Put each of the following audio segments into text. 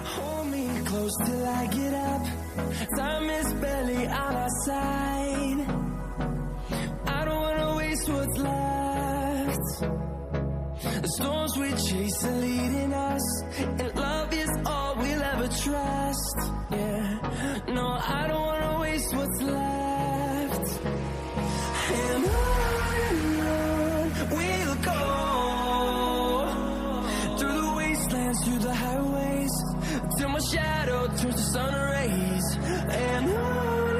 Hold me close till I get up. Time is barely on our side. I don't wanna waste what's left. The storms we chase are leading us, and love is all we'll ever trust. Yeah, no, I don't wanna waste what's left. And on we'll go, through the wastelands, through the highways, till my shadow turns to sun rays. And on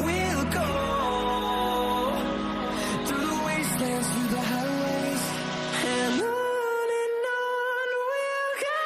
we'll go, through the wastelands, through the highways, and on we'll go.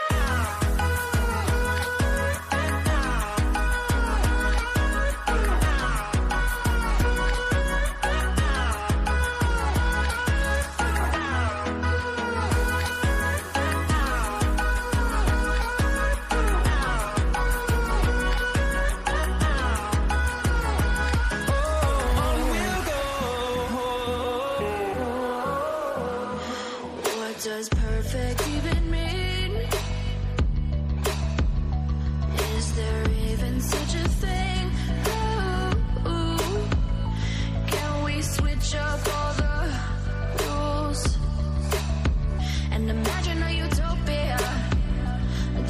What does perfect even mean? Is there even such a thing? Ooh, can we switch up all the rules and imagine a utopia?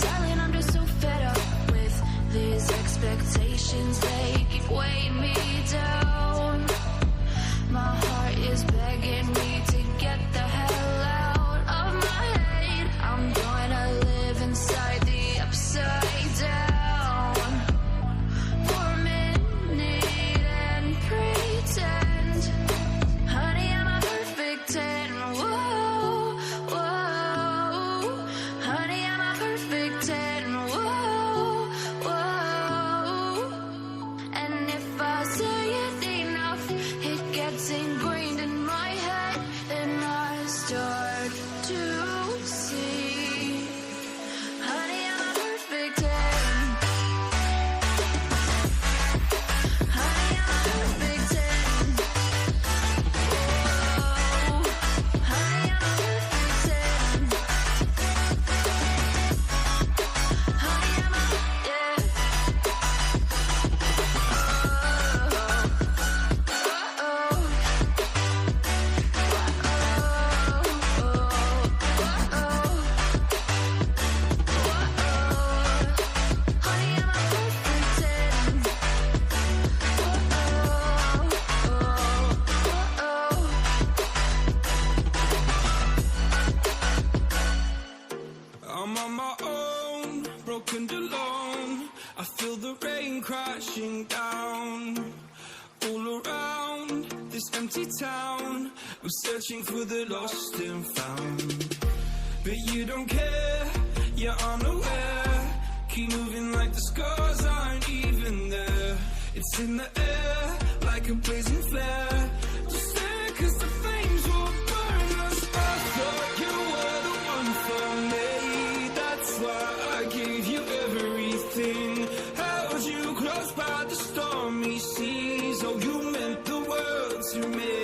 Darling, I'm just so fed up with these expectations. They keep weighing me down. My heart is begging me to get the hell out of my head. I'm gonna live inside the upside down for a minute and pretend, honey, I'm a perfect 10. Whoa, whoa, honey, I'm a perfect 10. Whoa, whoa, and if I say it enough, it gets ingrained in my head, then I start to see, honey, I'm a perfect 10. Honey, I'm a perfect 10. Whoa, honey, I'm a perfect 10. Honey, I'm a, yeah. I'm on my own, broken alone. I feel the rain crashing down all around this empty town. I'm searching for the lost and found, but you don't care, you're unaware. Keep moving like the scars aren't even there. It's in the air like a blazing flare. Just stare 'cause the flames will burn us. I thought you were the one for me. That's why I gave you everything. Held you close by the stormy seas. Oh, you meant the world to me.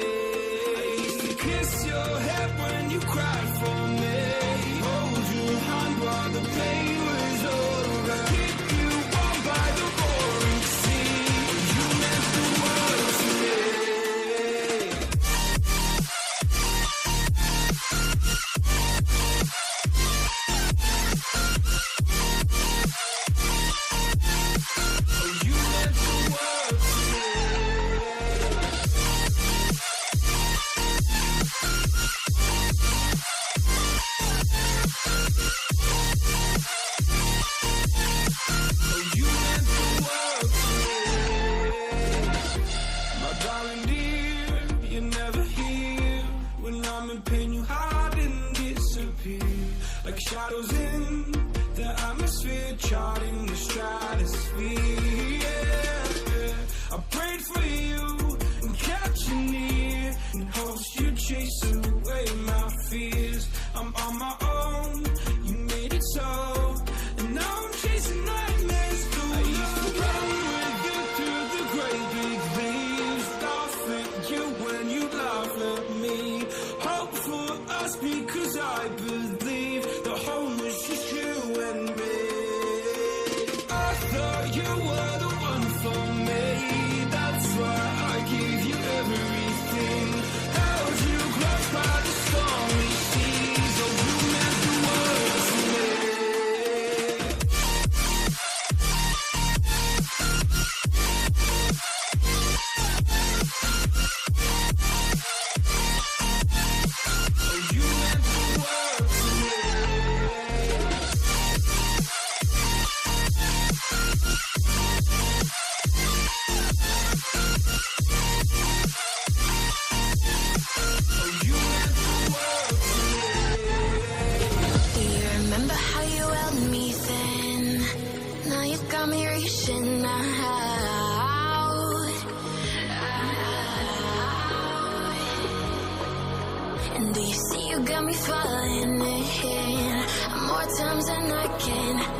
I used to kiss your head when you cried for me. Hold your hand while the pain was over. Keep you warm by the roaring sea. You meant the world to me. Oh, you meant the world to me. Oh, you meant the world to me. My darling dear, you're never here. When I'm in pain, you hide and disappear. Like shadows in the atmosphere, charting the stratosphere. Yeah. I prayed for you and kept you near, in hopes you'd chase away my fears. I'm on my own, you made it so, and now I'm chasing nightmares through. I used to run with you through the great big leaves, laugh at you when you laugh at me. Hope for us because I believe the home was just you and me. got me reaching out. And do you see you got me falling in more times than I can